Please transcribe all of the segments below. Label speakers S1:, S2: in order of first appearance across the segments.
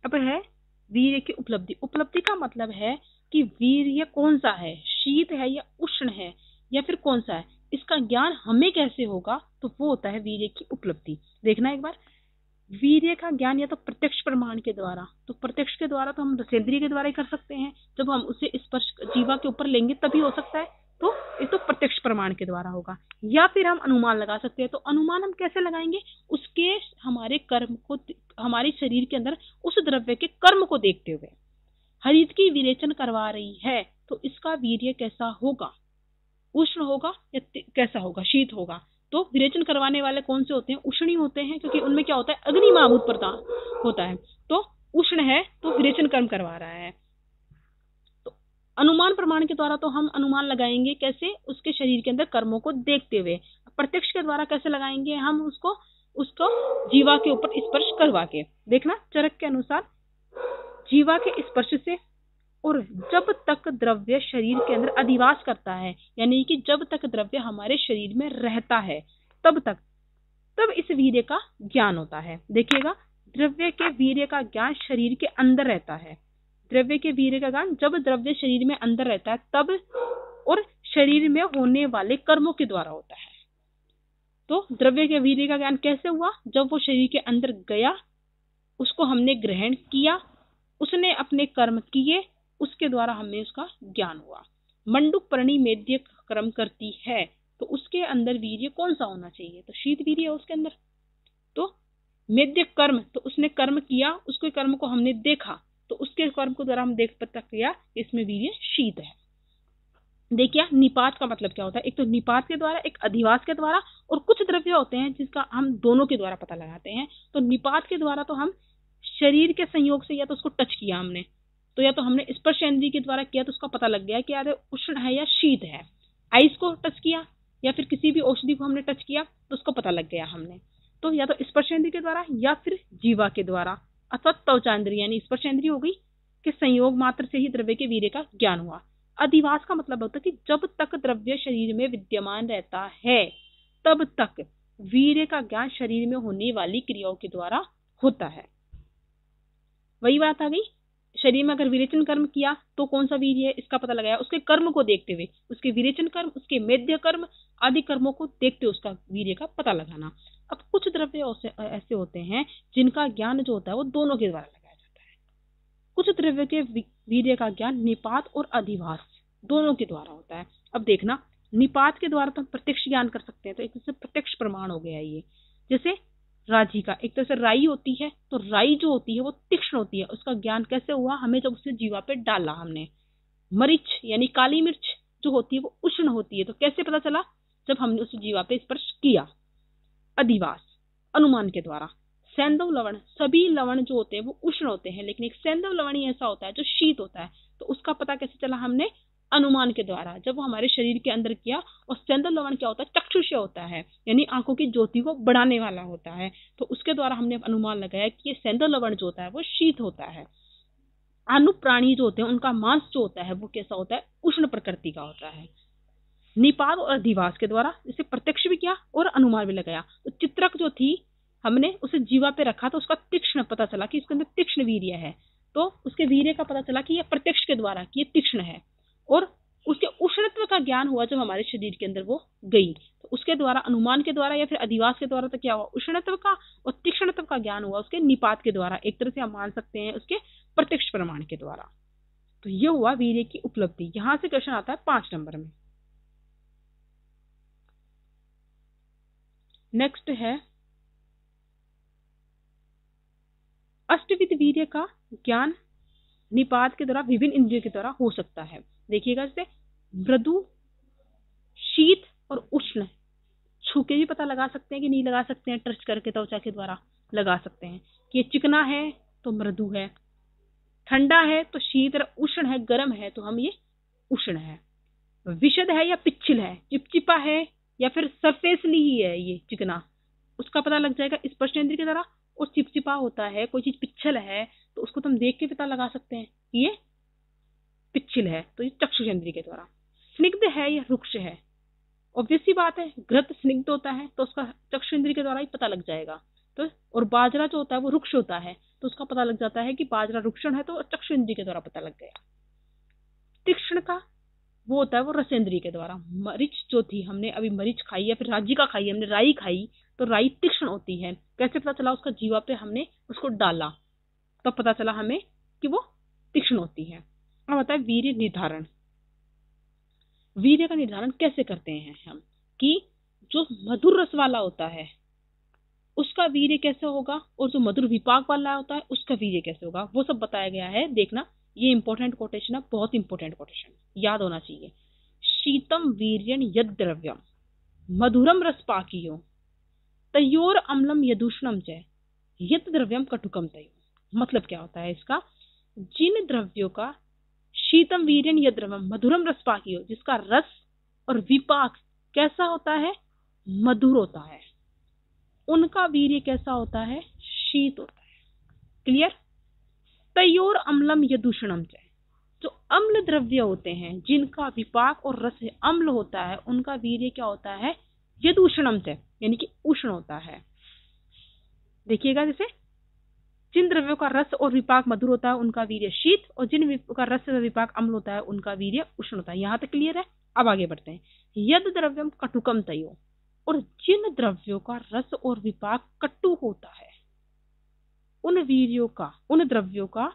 S1: अब है वीर्य की उपलब्धि। उपलब्धि का मतलब है कि वीर्य कौन सा है, शीत है या उष्ण है या फिर कौन सा है, इसका ज्ञान हमें कैसे होगा, तो वो होता है वीर्य की उपलब्धि। देखना एक बार, वीर्य का ज्ञान या तो प्रत्यक्ष प्रमाण के द्वारा, तो प्रत्यक्ष के द्वारा तो हम रसेंद्रिय के द्वारा ही कर सकते हैं, जब हम उसे स्पर्श जीवा के ऊपर लेंगे तभी हो सकता है, तो ये तो प्रत्यक्ष प्रमाण के द्वारा होगा। या फिर हम अनुमान लगा सकते हैं, तो अनुमान हम कैसे लगाएंगे, उसके हमारे कर्म को, हमारे शरीर के अंदर उस द्रव्य के कर्म को देखते हुए। हरित की विरेचन करवा रही है तो इसका वीर्य कैसा होगा, उष्ण होगा या कैसा होगा, शीत होगा। तो विरेचन करवाने वाले कौन से होते हैं, उष्णी होते हैं, क्योंकि उनमें क्या होता है, अग्नि में आहूत पदार्थ होता है। तो उष्ण है तो विरेचन कर्म करवा रहा है। तो अनुमान प्रमाण के द्वारा तो हम अनुमान लगाएंगे कैसे, उसके शरीर के अंदर कर्मों को देखते हुए। प्रत्यक्ष के द्वारा कैसे लगाएंगे, हम उसको जीवा के ऊपर स्पर्श करवा के। देखना चरक के अनुसार, जीवा के स्पर्श से और जब तक द्रव्य शरीर के अंदर अधिवास करता है, यानी कि जब तक द्रव्य हमारे शरीर में रहता है तब इस वीर्य का ज्ञान होता है। देखिएगा, द्रव्य के वीर्य का ज्ञान शरीर के अंदर रहता है। द्रव्य के वीर्य का ज्ञान जब द्रव्य शरीर में अंदर रहता है तब, और शरीर में होने वाले कर्मों के द्वारा होता है। तो द्रव्य के वीर्य का ज्ञान कैसे हुआ, जब वो शरीर के अंदर गया, उसको हमने ग्रहण किया, उसने अपने कर्म किए, उसके द्वारा हमें उसका ज्ञान हुआ। मंडूक पर्णी मेद्य कर्म करती है तो उसके अंदर वीर्य कौन सा होना चाहिए, तो शीत वीर्य है उसके अंदर। तो मेद्य कर्म, तो उसने कर्म किया, उसके कर्म को हमने देखा, तो उसके कर्म को द्वारा हम देख पता किया इसमें वीर्य शीत है। देखिए निपात का मतलब क्या होता है, एक तो निपात के द्वारा, एक अधिवास के द्वारा, और कुछ द्रव्य होते हैं जिसका हम दोनों के द्वारा पता लगाते हैं। तो निपात के द्वारा तो हम शरीर के संयोग से या तो उसको टच किया हमने, तो या तो हमने स्पर्श इंद्रिय के द्वारा किया तो उसका पता लग गया कि यार उष्ण है या शीत है। आइस को टच किया या फिर किसी भी औषधि को हमने टच किया तो उसको पता लग गया हमने। तो या तो स्पर्श इंद्रिय के द्वारा या फिर जीवा के द्वारा अथवा त्वचा इंद्रिय यानी स्पर्श इंद्रिय हो गई कि संयोग मात्र से ही द्रव्य के वीर्य का ज्ञान हुआ। अधिवास का मतलब होता है कि जब तक द्रव्य शरीर में विद्यमान रहता है तब तक वीर्य का ज्ञान शरीर में होने वाली क्रियाओं के द्वारा होता है। वही बात आ गई, शरीर में अगर विरेचन कर्म किया तो कौन सा वीर्य है इसका पता लगाया, उसके कर्म को देखते हुए, उसके विरेचन कर्म, उसके मेद्य कर्म आदि कर्मों को देखते हुए उसका वीर्य का पता लगाना। अब कुछ द्रव्य ऐसे होते हैं जिनका ज्ञान जो होता है वो दोनों के द्वारा लगाया जाता है। कुछ द्रव्य के वीर्य का ज्ञान निपात और अधिवास दोनों के द्वारा होता है। अब देखना, निपात के द्वारा तो हम प्रत्यक्ष ज्ञान कर सकते हैं, तो एक तरह से प्रत्यक्ष प्रमाण हो गया ये। जैसे राजी का, एक तरह से राई होती है, तो राई जो होती है वो तीक्ष्ण होती है, उसका ज्ञान कैसे हुआ, हमें जब उसे जीवा पे डाला हमने। मरीच यानी काली मिर्च जो होती है वो उष्ण होती है, तो कैसे पता चला, जब हमने उसे जीवा पे स्पर्श किया। अधिवास अनुमान के द्वारा। सैंधव लवण, सभी लवण जो होते हैं वो उष्ण होते हैं, लेकिन एक सैंधव लवण ही ऐसा होता है जो शीत होता है, तो उसका पता कैसे चला, हमने अनुमान के द्वारा, जब वो हमारे शरीर के अंदर किया। और सैंधव लवण क्या होता है, चक्षुष्य होता है, यानी आंखों की ज्योति को बढ़ाने वाला होता है, तो उसके द्वारा हमने अनुमान लगाया कि ये सैंधव लवण जो होता है वो शीत होता है। अनुप्राणी जो होते हैं उनका मांस जो होता है वो कैसा होता है, उष्ण प्रकृति का होता है। निपात और अधिवास के द्वारा इसे प्रत्यक्ष भी किया और अनुमान भी लगाया। तो चित्रक जो थी, हमने उसे जीवा पे रखा तो उसका तीक्ष्ण पता चला कि इसके अंदर तीक्ष्ण वीर्य है, तो उसके वीर्य का पता चला कि यह प्रत्यक्ष के द्वारा कि ये तीक्ष्ण है। और उसके उष्णत्व का ज्ञान हुआ जब हमारे शरीर के अंदर वो गई, तो उसके द्वारा अनुमान के द्वारा या फिर अधिवास के द्वारा तो क्या हुआ, उष्णत्व का और तीक्ष्णत्व का ज्ञान हुआ उसके निपात के द्वारा। एक तरह से हम मान सकते हैं उसके प्रत्यक्ष प्रमाण के द्वारा। तो ये हुआ वीर्य की उपलब्धि। यहां से क्वेश्चन आता है 5 नंबर में। नेक्स्ट है अष्टविध वीर्य का ज्ञान निपात के द्वारा विभिन्न इंद्रियों के द्वारा हो सकता है। देखिएगा, जैसे मृदु, शीत और उष्ण, छू के भी पता लगा सकते हैं कि नहीं लगा सकते हैं, टच करके त्वचा के द्वारा लगा सकते हैं कि ये चिकना है तो मृदु है, ठंडा है तो शीत, उष्ण है गर्म है तो हम ये उष्ण है, विशद है या पिच्छल है, चिपचिपा है या फिर सरफेसली ही है ये चिकना, उसका पता लग जाएगा स्पर्श इंद्रिय के द्वारा। और चिपचिपा होता है, कोई चीज पिच्छल है तो उसको तो हम देख के पता लगा सकते हैं कि ये पिच्छल है, तो ये चक्षुष इंद्रिय के द्वारा। स्निग्ध है या रुक्ष है, ऑब्वियस सी बात है, घृत स्निग्ध होता है तो उसका चक्षु इंद्रिय के द्वारा ही पता लग जाएगा। तो और बाजरा जो होता है वो रुक्ष होता है, तो उसका पता लग जाता है कि बाजरा रुक्षण है, तो चक्षु इंद्रिय के द्वारा पता लग गया। तीक्ष्ण का वो होता है वो रसेंद्रिय के द्वारा। मरीच जो थी, हमने अभी मरीच खाई या फिर राजिका खाई, हमने राई खाई, तो राई तीक्ष्ण होती है। कैसे पता चला? उसका जीवा पे हमने उसको डाला तो पता चला हमें कि वो तीक्ष्ण होती है। अब आता है वीर्य निर्धारण। वीर्य का निर्धारण कैसे करते हैं हम, कि जो मधुर रस वाला होता है उसका वीर्य कैसे होगा और जो मधुर विपाक वाला होता है उसका वीर्य कैसे होगा, वो सब बताया गया है। देखना, ये इंपॉर्टेंट कोटेशन है, बहुत इंपॉर्टेंट कोटेशन, याद होना चाहिए। शीतम वीर्यन यद द्रव्यम मधुरम रसपाकियो तयोर अम्लम यदूष्णम च यत द्रव्यम कटुकम तयो। मतलब क्या होता है इसका? जिन द्रव्यों का शीतम वीर्यन यद द्रव्यम मधुरम रसपाकियो, जिसका रस और विपाक कैसा होता है? मधुर होता है, उनका वीर्य कैसा होता है? शीत होता है। क्लियर? तयोर अम्लम यदूषणम च, जो अम्ल द्रव्य होते हैं जिनका विपाक और रस अम्ल होता है उनका वीर्य क्या होता है? यदूषणम च, यानी कि उष्ण होता है। देखिएगा, जैसे जिन द्रव्यों का रस और विपाक मधुर होता है उनका वीर्य शीत, और जिन का रस और विपाक अम्ल होता है उनका वीर्य उष्ण होता है। यहाँ तक क्लियर है? अब आगे बढ़ते हैं। यद द्रव्यम कटुकम तयो, और जिन द्रव्यों का रस और विपाक कटु होता है उन द्रव्यों का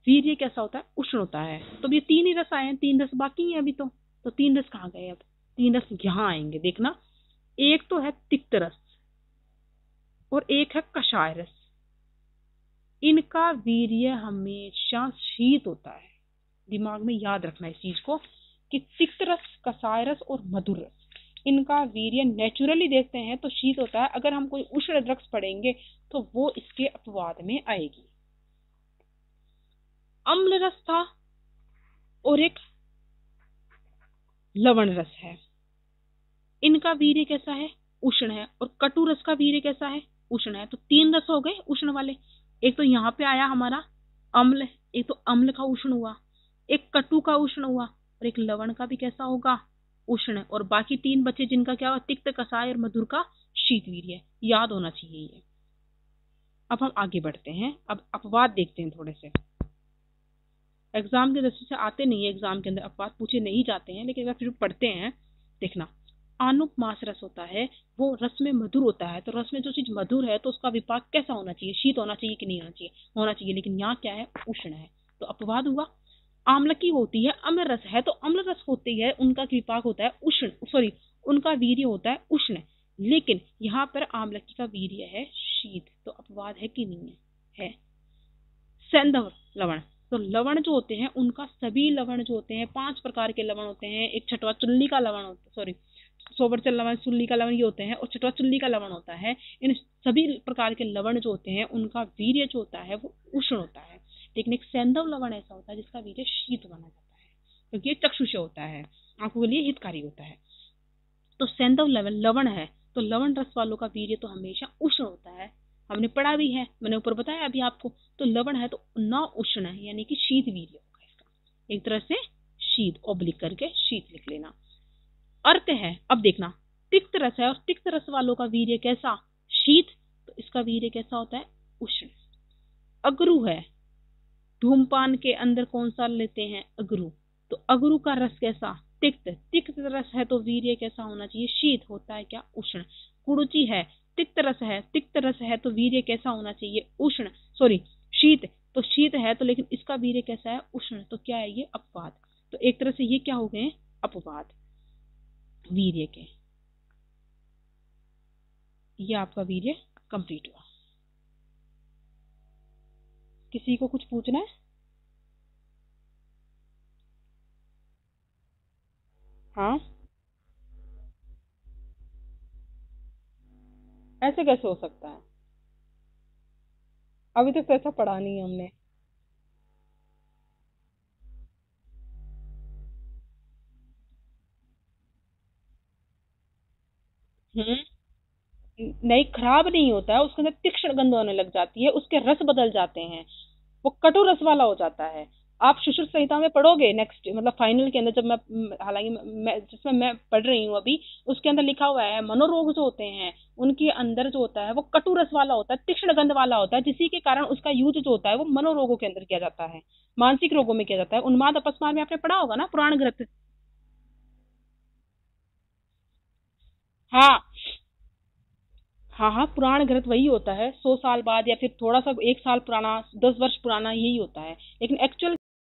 S1: वीर्य कैसा होता है? उष्ण होता है। तो ये 3 ही रस आए हैं, 3 रस बाकी हैं अभी तो 3 रस कहाँ गए? अब 3 रस यहाँ आएंगे। देखना, एक तो है तिक्त रस और एक है कषाय रस। इनका वीर्य हमेशा शीत होता है। दिमाग में याद रखना इस चीज को कि तिक्त रस, कषाय रस और मधुर रस, इनका वीर्य नेचुरली देखते हैं तो शीत होता है। अगर हम कोई उष्ण ड्रग्स पढ़ेंगे तो वो इसके अपवाद में आएगी। अम्ल रस था और एक लवण रस है, इनका वीर्य कैसा है? उष्ण है। और कटु रस का वीर्य कैसा है? उष्ण है। तो 3 रस हो गए उष्ण वाले। एक तो यहाँ पे आया हमारा अम्ल, एक तो अम्ल का उष्ण हुआ, एक कटु का उष्ण हुआ, और एक लवण का भी कैसा होगा? उष्ण। और बाकी 3 बचे जिनका क्या हुआ? तिक्त, कषाय और मधुर का शीत वीर्य। याद होना चाहिए ये। अब हम आगे बढ़ते हैं। अब अपवाद देखते हैं थोड़े से। एग्जाम के दृष्टि से आते नहीं है, एग्जाम के अंदर अपवाद पूछे नहीं जाते हैं, लेकिन अगर फिर पढ़ते हैं। देखना, अनुपमास रस होता है, वो रस में मधुर होता है। तो रस में जो चीज मधुर है तो उसका विपाक कैसा होना चाहिए? शीत होना चाहिए कि नहीं होना चाहिए? होना चाहिए। लेकिन यहाँ क्या है? उष्ण है, तो अपवाद हुआ। आम्लकी होती है, अम्ल रस है, तो अम्ल रस होती है, उनका विपाक होता है उष्ण, सॉरी उनका वीर्य होता है उष्ण। लेकिन यहाँ पर आम्लकी का वीर्य है शीत, तो अपवाद है कि नहीं है? सैंधव लवण, तो लवण जो होते हैं उनका सभी लवण जो होते हैं 5 प्रकार के लवण होते हैं। एक छठवा चुल्ली का लवण होता है, सॉरी सोबरचल लवण, चुल्ली का लवण ये होते हैं, और छठवा चुल्ली का लवण होता है। इन सभी प्रकार के लवण जो होते हैं उनका वीर्य जो होता है वो उष्ण होता है। लेकिन एक सैंधव लवण ऐसा होता है जिसका वीर्य शीत माना जाता है, क्योंकि ये चक्षुष होता है, आंखों के लिए हितकारी होता है। तो सैंधव लवण है, तो लवण रस वालों का वीर्य तो हमेशा उष्ण होता है। हमने पढ़ा भी है, मैंने ऊपर बताया अभी आपको। तो लवण है तो न उष्ण है, यानी कि शीत वीर्य होगा इसका। एक तरह से शीत ऑब्लिक करके शीत लिख लेना। अर्थ है, अब देखना, तिक्त रस है और तिक्त रस वालों का वीर्य कैसा? शीत, तो इसका वीर्य कैसा होता है? उष्ण। अगरू है, धूमपान के अंदर कौन सा लेते हैं? अगरू, तो अगरू का रस कैसा? तिक्त। तिक्त रस है तो वीर्य कैसा होना चाहिए? शीत। होता है क्या? उष्ण। गुरुचि है, तिक्त रस है, तिक्त रस है तो वीर्य कैसा होना चाहिए? उष्ण, सॉरी शीत। तो शीत है तो लेकिन इसका वीर्य कैसा है? उष्ण। तो क्या है ये? अपवाद। तो एक तरह से ये क्या हो गए? अपवाद वीर्य के। ये आपका वीर्य कंप्लीट हुआ। किसी को कुछ पूछना है? हाँ, ऐसे कैसे हो सकता है? अभी तक तो ऐसा पढ़ा नहीं है हमने। हम्म, नहीं, खराब नहीं होता है, उसके अंदर तीक्ष्ण गंध होने लग जाती है, उसके रस बदल जाते हैं, वो कटु रस वाला हो जाता है। आप सुश्रुत संहिता में पढ़ोगे नेक्स्ट मतलब फाइनल के अंदर, जब हालांकि मैं जिसमें मैं पढ़ रही हूँ अभी, उसके अंदर लिखा हुआ है मनोरोग जो होते हैं उनके अंदर जो होता है वो कटु रस वाला होता है, तीक्ष्ण गंध वाला होता है, जिसी के कारण उसका यूज जो होता है वो मनोरोगों के अंदर किया जाता है, मानसिक रोगों में किया जाता है। उन्माद अपस्मार में आपने पढ़ा होगा ना, पुराण ग्रंथ। हाँ हाँ हाँ, पुराण घृत वही होता है, 100 साल बाद या फिर थोड़ा सा 1 साल पुराना, 10 वर्ष पुराना, यही होता है। लेकिन एक्चुअल